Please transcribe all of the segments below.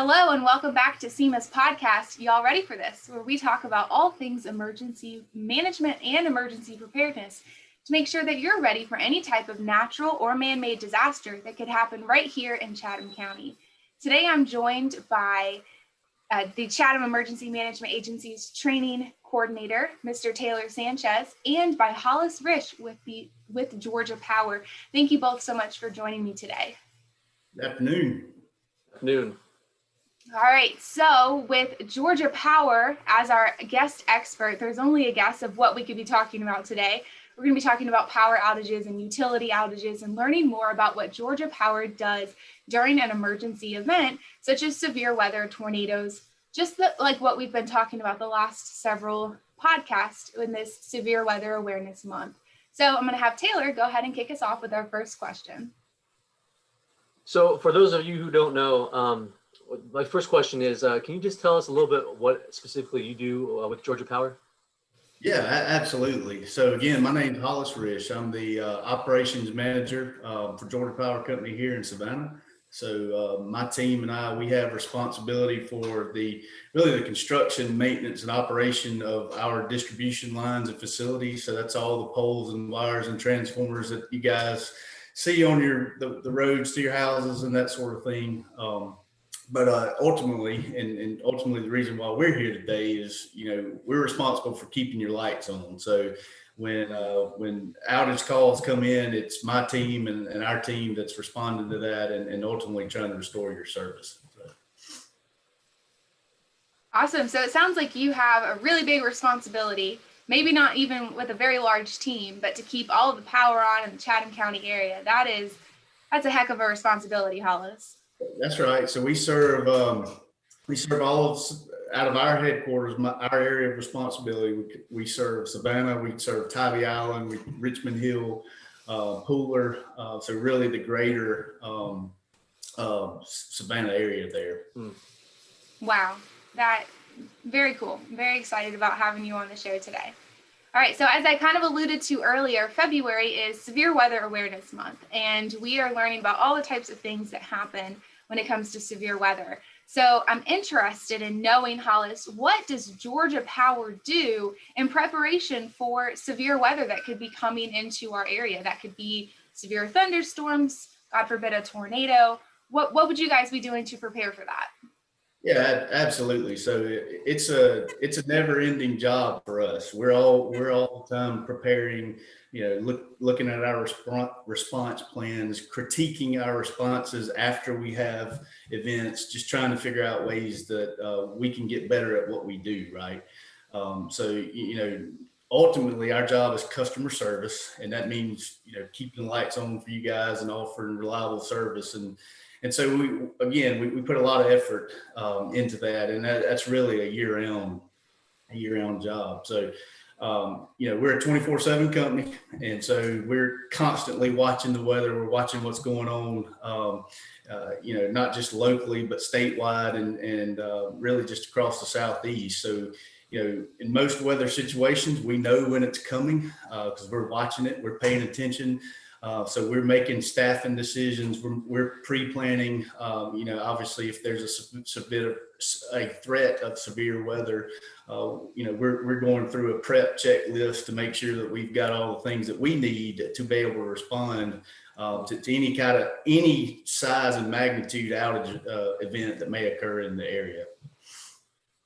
Hello and welcome back to CEMA's podcast, Y'all Ready for This, where we talk about all things emergency management and emergency preparedness to make sure that you're ready for any type of natural or man-made disaster that could happen right here in Chatham County. Today I'm joined by the Chatham Emergency Management Agency's training coordinator, Mr. Taylor Sanchez, and by Hollis Rish with Georgia Power. Thank you both so much for joining me today. Good afternoon. Afternoon. All right, so with Georgia Power as our guest expert, there's only a guess of what we could be talking about today. We're going to be talking about power outages and utility outages and learning more about what Georgia Power does during an emergency event, such as severe weather, tornadoes, like what we've been talking about the last several podcasts in this Severe Weather Awareness Month. So I'm going to have Taylor go ahead and kick us off with our first question. So for those of you who don't know, my first question is, can you just tell us a little bit what specifically you do with Georgia Power? Yeah, absolutely. So again, my name's Hollis Rish. I'm the operations manager for Georgia Power Company here in Savannah. So my team and I, we have responsibility for the construction, maintenance, and operation of our distribution lines and facilities. So that's all the poles and wires and transformers that you guys see on the roads to your houses and that sort of thing. But ultimately the reason why we're here today is, we're responsible for keeping your lights on. So when outage calls come in, it's my team and our team that's responding to that and ultimately trying to restore your service. So. Awesome. So it sounds like you have a really big responsibility, maybe not even with a very large team, but to keep all of the power on in the Chatham County area. That's a heck of a responsibility, Hollis. That's right. So we serve all of, out of our headquarters, our area of responsibility. We serve Savannah, we serve Tybee Island, Richmond Hill, Pooler. So really the greater Savannah area there. Wow, that very cool. Very excited about having you on the show today. All right, so as I kind of alluded to earlier, February is Severe Weather Awareness Month, and we are learning about all the types of things that happen when it comes to severe weather. So I'm interested in knowing, Hollis, what does Georgia Power do in preparation for severe weather that could be coming into our area? That could be severe thunderstorms, God forbid a tornado. What would you guys be doing to prepare for that? Yeah, absolutely. So it's a never-ending job for us. We're all the time preparing, looking at our response plans, critiquing our responses after we have events, just trying to figure out ways that we can get better at what we do, right? So ultimately our job is customer service, and that means keeping the lights on for you guys and offering reliable service. And so we put a lot of effort into that, and that's really a year-round job. So we're a 24/7 company, and so we're constantly watching the weather. We're watching what's going on, not just locally but statewide and really just across the Southeast. So in most weather situations, we know when it's coming because we're watching it, we're paying attention. So we're making staffing decisions. We're pre-planning. Obviously, if there's a threat of severe weather, we're going through a prep checklist to make sure that we've got all the things that we need to be able to respond to any size and magnitude outage event that may occur in the area.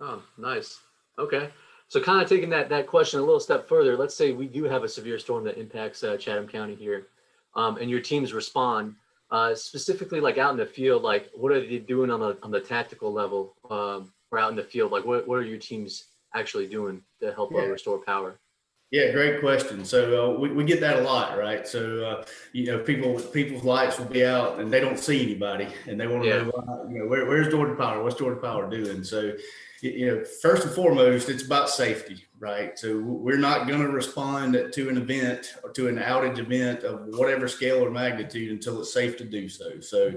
Oh, nice. Okay. So kind of taking that question a little step further, let's say we do have a severe storm that impacts Chatham County here. And your teams respond specifically, like out in the field. Like, what are they doing on the tactical level, or out in the field? Like, what are your teams actually doing to help restore power? Yeah, great question. So we get that a lot, right? So people's lights will be out and they don't see anybody, and they want to know why, where's Georgia Power? What's Georgia Power doing? So first and foremost, it's about safety, right? So we're not going to respond to an event or to an outage event of whatever scale or magnitude until it's safe to do so. So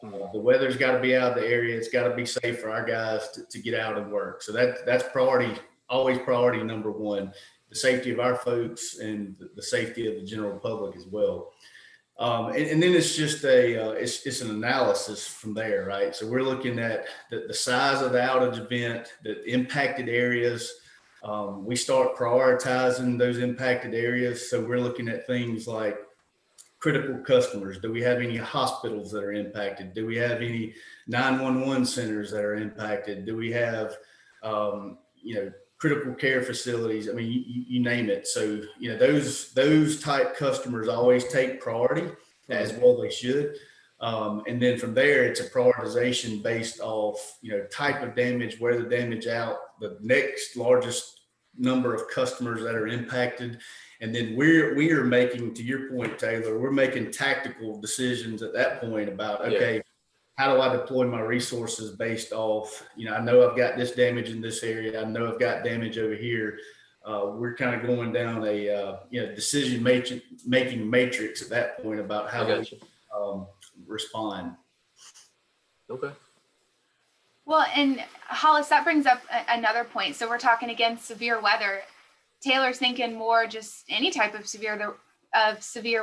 the weather's got to be out of the area. It's got to be safe for our guys to get out and work. So that's always priority number one, the safety of our folks and the safety of the general public as well. And then it's just it's an analysis from there, right? So we're looking at the size of the outage event, the impacted areas. We start prioritizing those impacted areas. So we're looking at things like critical customers. Do we have any hospitals that are impacted? Do we have any 911 centers that are impacted? Do we have, critical care facilities? I mean, you name it. So, those type customers always take priority, as well they should. And then from there, it's a prioritization based off, type of damage, where the damage out, the next largest number of customers that are impacted. And then we are making, to your point, Taylor, we're making tactical decisions at that point about, okay, how do I deploy my resources based off, I know I've got this damage in this area. I know I've got damage over here. We're kind of going down a, decision making matrix at that point about how we respond. Okay. Well, and Hollis, that brings up another point. So we're talking again, severe weather. Taylor's thinking more just any type of severe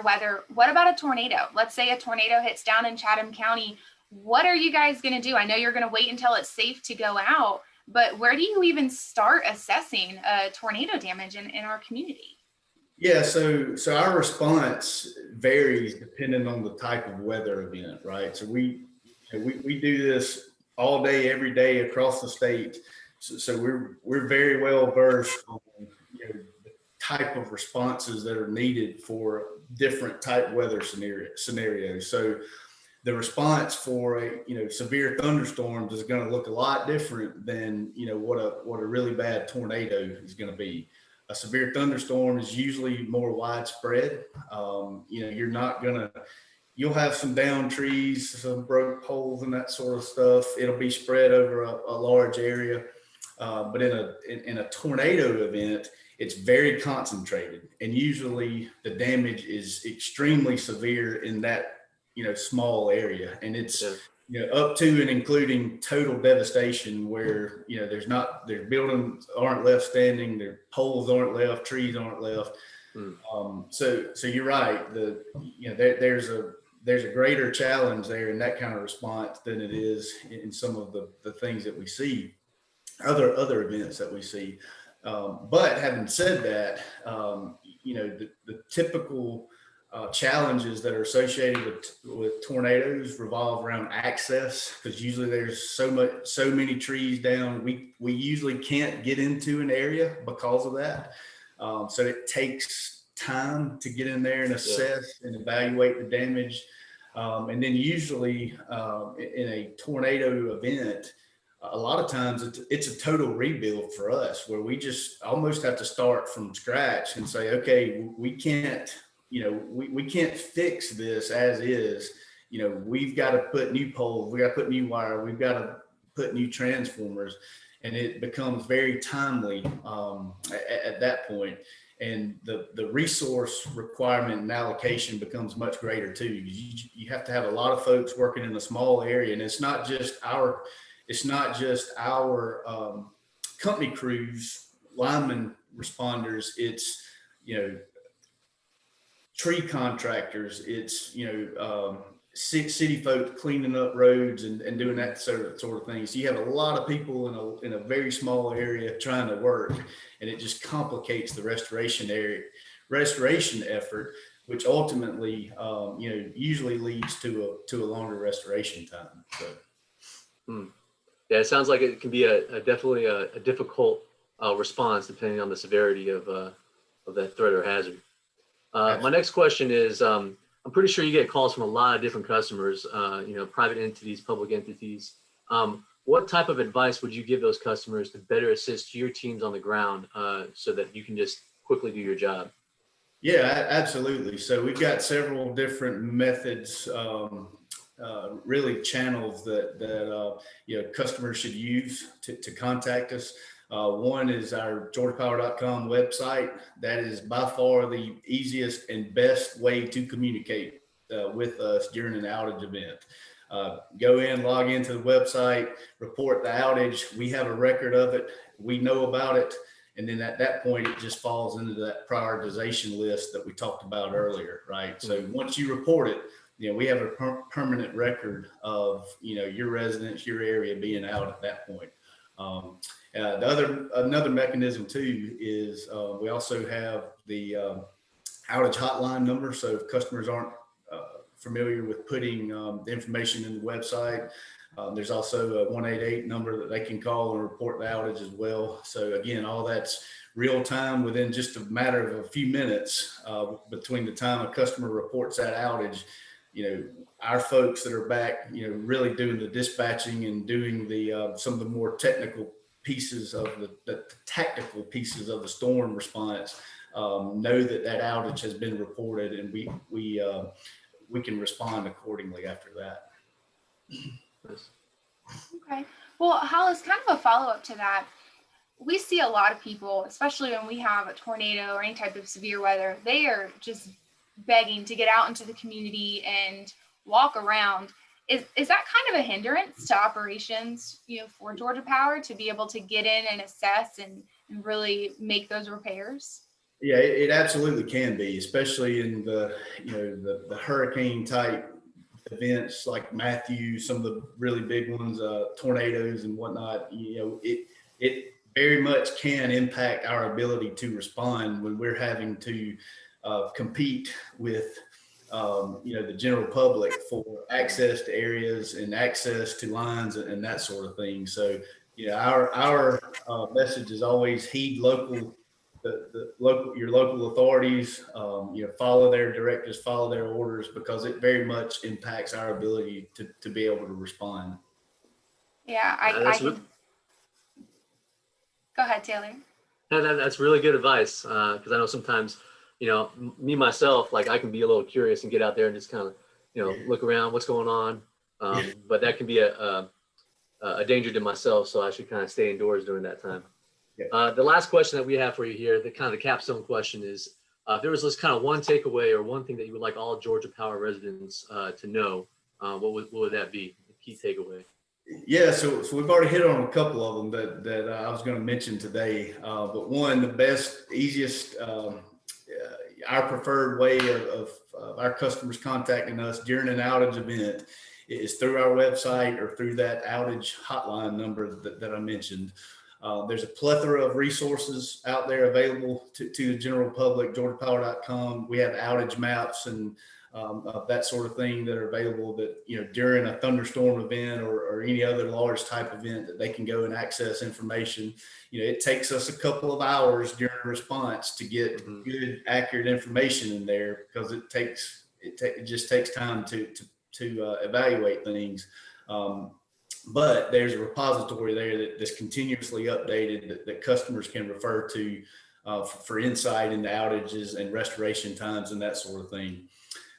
weather. What about a tornado? Let's say a tornado hits down in Chatham County. What are you guys going to do? I know you're going to wait until it's safe to go out, but where do you even start assessing tornado damage in our community? Yeah, so our response varies depending on the type of weather event, right? So we do this all day, every day across the state. So we're very well versed on the type of responses that are needed for different type weather scenarios. So the response for a severe thunderstorms is going to look a lot different than what a really bad tornado is going to be. A severe thunderstorm is usually more widespread. You'll have some down trees, some broke poles and that sort of stuff. It'll be spread over a large area. But in a tornado event, it's very concentrated, and usually the damage is extremely severe in that small area, and it's up to and including total devastation where their buildings aren't left standing, their poles aren't left, trees aren't left. So you're right. There's a greater challenge there in that kind of response than it is in some of the things that we see, other events that we see. But having said that, the typical challenges that are associated with tornadoes revolve around access, because usually there's so many trees down. We usually can't get into an area because of that. So it takes time to get in there and assess and evaluate the damage. And then usually in a tornado event, a lot of times it's a total rebuild for us, where we just almost have to start from scratch and say, okay, we can't fix this as is. We've got to put new poles, we got to put new wire, we've got to put new transformers, and it becomes very timely at that point. And the resource requirement and allocation becomes much greater too. You have to have a lot of folks working in a small area, and it's not just our company crews, linemen, responders. It's tree contractors. It's city folk cleaning up roads and doing that sort of thing. So you have a lot of people in a very small area trying to work, and it just complicates the restoration effort, which ultimately usually leads to a longer restoration time. So. Yeah, it sounds like it can be definitely a difficult response depending on the severity of that threat or hazard. My next question is, I'm pretty sure you get calls from a lot of different customers, private entities, public entities. What type of advice would you give those customers to better assist your teams on the ground so that you can just quickly do your job? Yeah, absolutely. So we've got several different methods, really channels that customers should use to contact us. One is our georgiapower.com website. That is by far the easiest and best way to communicate with us during an outage event. Go in, log into the website, report the outage. We have a record of it. We know about it. And then at that point, it just falls into that prioritization list that we talked about earlier, right? So once you report it, we have a permanent record of, your residents, your area being out at that point. Another mechanism too is we also have the outage hotline number. So if customers aren't familiar with putting the information in the website, there's also a 188 number that they can call and report the outage as well. So again, all that's real time within just a matter of a few minutes between the time a customer reports that outage. Our folks that are back, really doing the dispatching and doing the some of the more technical pieces of the tactical pieces of the storm response know that outage has been reported, and we can respond accordingly after that. Okay. Well, Hollis, kind of a follow-up to that. We see a lot of people, especially when we have a tornado or any type of severe weather, they are just begging to get out into the community and walk around. Is that kind of a hindrance to operations, for Georgia Power to be able to get in and assess and really make those repairs? Yeah, it absolutely can be, especially in the hurricane type events like Matthew, some of the really big ones, tornadoes and whatnot. It very much can impact our ability to respond when we're having to compete with the general public for access to areas and access to lines and that sort of thing. So our message is always heed your local authorities, follow their directives, follow their orders, because it very much impacts our ability to be able to respond. Yeah, I can. Go ahead, Taylor. That's really good advice, because I know sometimes, me myself, like I can be a little curious and get out there and just kind of, look around, what's going on. But that can be a danger to myself, so I should kind of stay indoors during that time. The last question that we have for you here, the kind of the capstone question is, if there was this kind of one takeaway or one thing that you would like all Georgia Power residents to know, what would that be? The key takeaway? Yeah, so we've already hit on a couple of them that I was going to mention today. But one, the best, easiest, our preferred way of our customers contacting us during an outage event is through our website or through that outage hotline number that I mentioned. There's a plethora of resources out there available to the general public, georgiapower.com. We have outage maps and that sort of thing that are available that, during a thunderstorm event or any other large type event that they can go and access information. It takes us a couple of hours during a response to get good, accurate information in there, because it just takes time to evaluate things. But there's a repository there that's continuously updated that customers can refer to for insight into outages and restoration times and that sort of thing.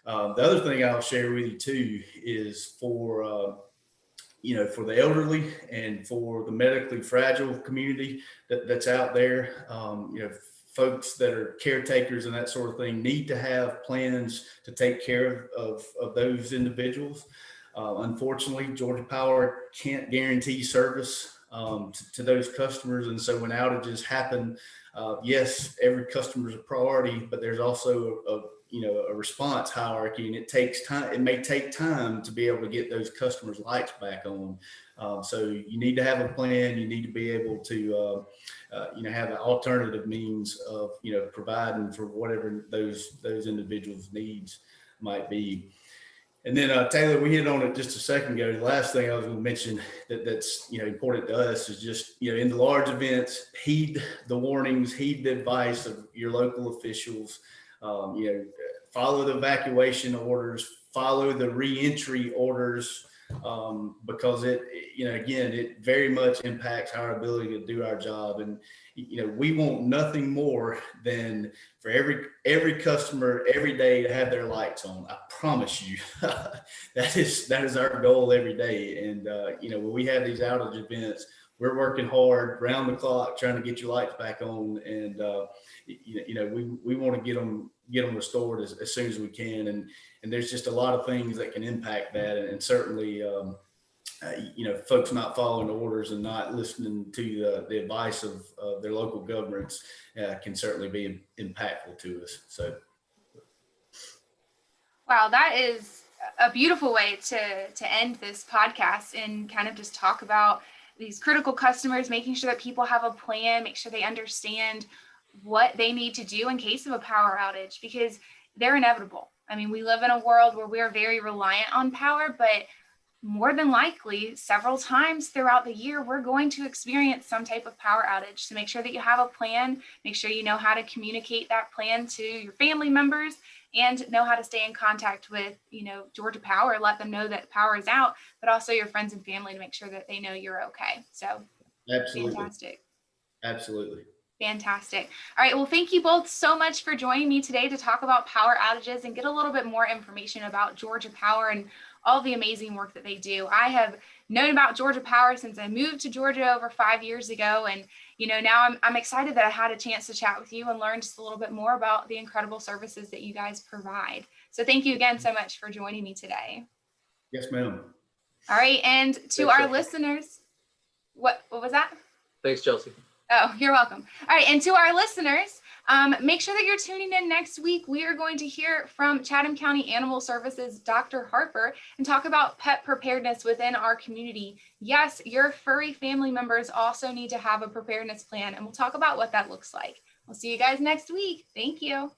The other thing I'll share with you too is for the elderly and for the medically fragile community that's out there, folks that are caretakers and that sort of thing need to have plans to take care of those individuals. Unfortunately, Georgia Power can't guarantee service to those customers. And so when outages happen, yes, every customer is a priority, but there's also a response hierarchy, and it takes time. It may take time to be able to get those customers' lights back on. So you need to have a plan. You need to be able to, have an alternative means of, providing for whatever those individuals' needs might be. And then Taylor, we hit on it just a second ago. The last thing I was going to mention that's important to us is just in the large events, heed the warnings, heed the advice of your local officials. Follow the evacuation orders, follow the reentry orders, because it very much impacts our ability to do our job. And we want nothing more than for every customer every day to have their lights on. I promise you, that is our goal every day. And when we have these outage events, we're working hard round the clock trying to get your lights back on. And we want to get them restored as soon as we can. And there's just a lot of things that can impact that. And certainly folks not following the orders and not listening to the advice of their local governments can certainly be impactful to us. So. Wow, that is a beautiful way to end this podcast and kind of just talk about these critical customers, making sure that people have a plan, make sure they understand what they need to do in case of a power outage, because they're inevitable. I mean, we live in a world where we are very reliant on power, but more than likely, several times throughout the year, we're going to experience some type of power outage. So make sure that you have a plan, make sure you know how to communicate that plan to your family members, and know how to stay in contact with, Georgia Power, let them know that power is out, but also your friends and family to make sure that they know you're okay. So Absolutely. fantastic. Absolutely. Fantastic. All right. Well, thank you both so much for joining me today to talk about power outages and get a little bit more information about Georgia Power and all the amazing work that they do. I have known about Georgia Power since I moved to Georgia over 5 years ago. And, now I'm excited that I had a chance to chat with you and learn just a little bit more about the incredible services that you guys provide. So thank you again so much for joining me today. Yes, ma'am. All right. And to Thanks, our Chelsea. listeners, what was that? Thanks, Chelsea. Oh, you're welcome. All right. And to our listeners, make sure that you're tuning in next week. We are going to hear from Chatham County Animal Services, Dr. Harper, and talk about pet preparedness within our community. Yes, your furry family members also need to have a preparedness plan, and we'll talk about what that looks like. We'll see you guys next week. Thank you.